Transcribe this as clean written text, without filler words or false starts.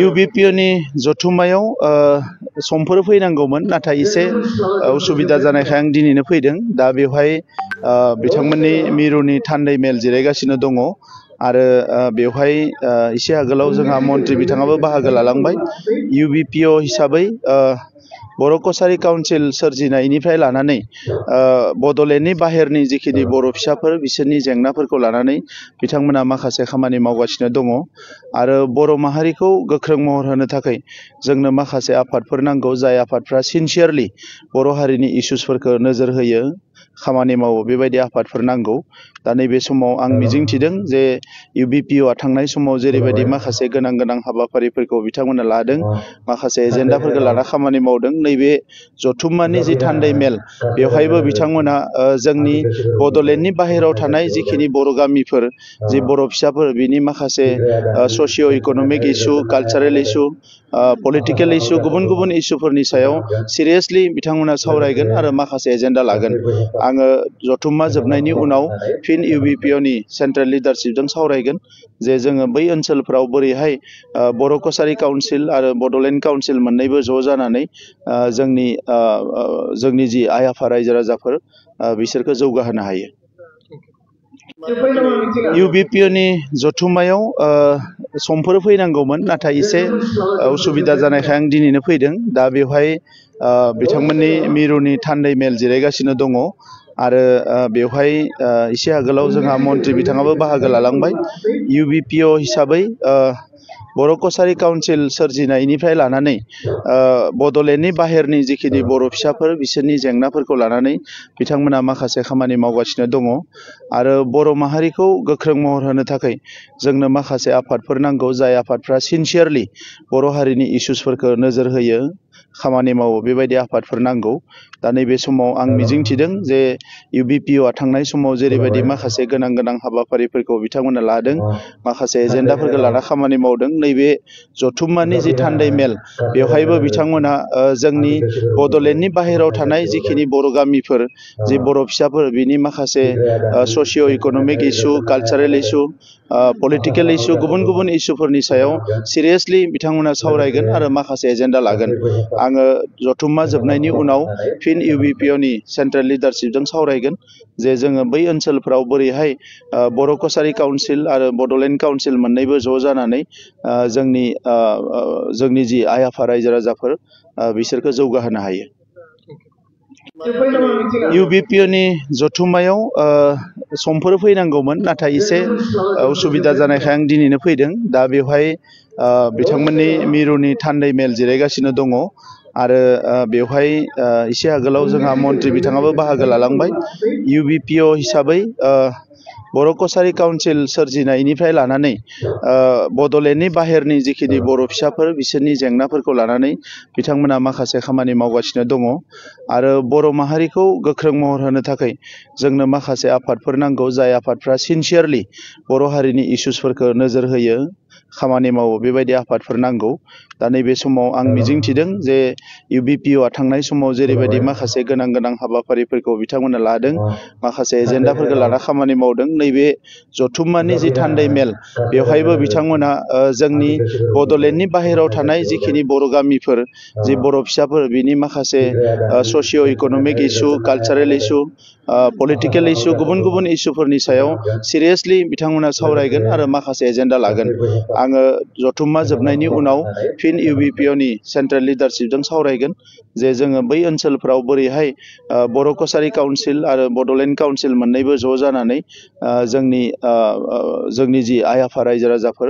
इउबिपिअनि जथुम्मायाव समफोर फैनांगौमोन नाथाय एसे उसुबिदा जानायखाय आं दिनैनो फैदों। दा बेवहाय बिथांमोननि मिरुनि थान्दै मेल जिरायगासिनो दङ आरो बेवहाय एसे आगोलाव जोंहा मन्त्रि बिथाङाबो बाहागो लालांबाय। इउबिपिअ हिसाबै बर' कसारी काउन्सिल सोरजिनायनिफ्राय लानानै बड'लेण्डनि बाहेरनि जिखिनि बर' फिसाफोर बिसोरनि जेंनाफोरखौ लानानै बिथांमोना माखासे खामानि मावगासिनो दङ आरो बर' माहारिखौ गोख्रों महर होनो थाखाय जोंनो माखासे आफादफोर नांगौ, जाय आफादफ्रा सिनसियारलि बर' हारिनि इसुसफोरखौ नोजोर होयो, खामानि मावो, बेबायदि आफादफोर नांगौ। दा नैबे समाव आं मिजिंथिदों जे इउबिपिअआ थांनाय समाव जेरैबायदि माखासे गोनां हाबाफारिफोरखौ बिथांमोना लादों, माखासे एजेन्डाफोरखौ लाना खामानि मावदों, नैबे जथुम्मानि जि थान्दै मेल बेवहायबो बिथांमोना जोंनि बड'लेण्डनि बाहेरायाव थानाय जिखिनि बर' गामिफोर, जि बर' फिसाफोर, बिनि माखासे ससिय' इक'नमिक इसु, कालचारेल इसु, पलिटिकेल इसु, गुबुन इसुफोरनि सायाव सिरियासलि बिथांमोना सावरायगोन आरो माखासे एजेन्डा लागोन। आङो जथुम्मा जोबनायनि उनाव फिन इउबिपिअनि सेन्ट्रेल लिडारशिपजों सावरायगोन जे जोङो बै ओनसोलफ्राव बोरैहाय बर' कसारी काउन्सिल आरो बड'लेण्ड काउन्सिल मोननैबो ज' जानानै जोंनि जि आइ आफा रायजो राजाफोर बिसोरखौ जौगाहोनो हायो। इउबिपिअनि जथुम्मायाव समफोर फैनांगौमोन नाथाय एसे उसुबिदा जानायखाय आं दिनैनो फैदों। दा बेवहाय बिथांमोननि मिरुनि थान्दै मेल जिरायगासिनो दङ आरो बेवहाय एसे आगोलाव जोंहा मन्त्रि बिथाङाबो बाहागो लालांबाय। इउबिपिअ हिसाबै बर' कसारी काउन्सिल सोरजिनायनिफ्राय लानानै बड'लेण्डनि बाहेरनि जिखिनि बर' फिसाफोर बिसोरनि जेंनाफोरखौ लानानै बिथांमोना माखासे खामानि मावगासिनो दङ आरो बर' माहारिखौ गोख्रों महर होनो थाखाय जोंनो माखासे आफादफोर नांगौ, जाय आफादफ्रा सिनसियारलि बर' हारिनि इसुसफोरखौ नोजोर होयो, खामानि मावो, बेबायदि आफादफोर नांगौ। दा नैबे समाव आं मिजिंथिदों जे इउबिपिअआ थांनाय समाव जेरैबायदि माखासे गोनां हाबाफारिफोरखौ बिथांमोना लादों, माखासे एजेन्डाफोरखौ लाना खामानि मावदों, नैबे जथुम्मानि जि थान्दै मेल बेवहायबो बिथांमोना जोंनि बड'लेण्डनि बाहेरायाव थानाय जिखिनि बर' गामिफोर, जि बर' फिसाफोर, बिनि माखासे ससिय' इक'नमिक इसु, कालचारेल इसु, पलिटिकेल इसु, गुबुन इसुफोरनि सायाव सिरियासलि बिथांमोना सावरायगोन आरो माखासे एजेन्डा लागोन। आङो जथुम्मा जोबनायनि उनाव फिन इउबिपिअनि सेन्ट्रेल लिडारशिपजों सावरायगोन जे जोङो बै ओनसोलफ्राव बोरैहाय बर' कसारी काउन्सिल आरो बड'लेण्ड काउन्सिल मोननैबो ज' जानानै जोंनि जि आइ आफा रायजो राजाफोर बिसोरखौ जौगाहोनो हायो। इउबिपिअनि जथुम्मायाव समफोर फैनांगौमोन नाथाय एसे उसुबिदा जानायखाय आं दिनैनो फैदों। दा बेवहाय बिथांमोननि मिरुनि थान्दै मेल जिरायगासिनो दङ आरो बेवहाय एसे आगोलाव जोंहा मन्त्रि बिथाङाबो बाहागो लालांबाय। इउबिपिअ हिसाबै बर' कसारी काउन्सिल सोरजिनायनिफ्राय लानानै बड'लेण्डनि बाहेरनि जिखिनि बर' फिसाफोर बिसोरनि जेंनाफोरखौ लानानै बिथांमोना माखासे खामानि मावगासिनो दङ आरो बर' माहारिखौ गोख्रों महर होनो थाखाय जोंनो माखासे आफादफोर नांगौ, जाय आफादफ्रा सिनसियारलि बर' हारिनि इसुसफोरखौ नोजोर होयो, खामानि मावो, बेबायदि आफादफोर नांगौ। दा नैबे समाव आं मिजिंथिदों जे इउबिपिअआ थांनाय समाव जेरैबायदि माखासे गोनां हाबाफारिफोरखौ बिथांमोना लादों, माखासे एजेन्डाफोरखौ लाना खामानि मावदों, नैबे जथुम्मानि जि थान्दै मेल बेवहायबो बिथांमोना जोंनि बड'लेण्डनि बाहेरायाव थानाय जिखिनि बर' गामिफोर, जि बर' फिसाफोर, बिनि माखासे ससिय' इक'नमिक इसु, कालचारेल इसु, पलिटिकेल इसु, गुबुन इसुफोरनि सायाव सिरियासलि बिथांमोना सावरायगोन आरो माखासे एजेन्डा लागोन। आङो जथुम्मा जोबनायनि उनाव फिन इउबिपिअनि सेन्ट्रेल लिडारशिपजों सावरायगोन जे जोङो बै ओनसोलफ्राव बोरैहाय बर' कसारी काउन्सिल आरो बड'लेण्ड काउन्सिल मोननैबो ज' जानानै जोंनि जि आइ आफा रायजो राजाफोर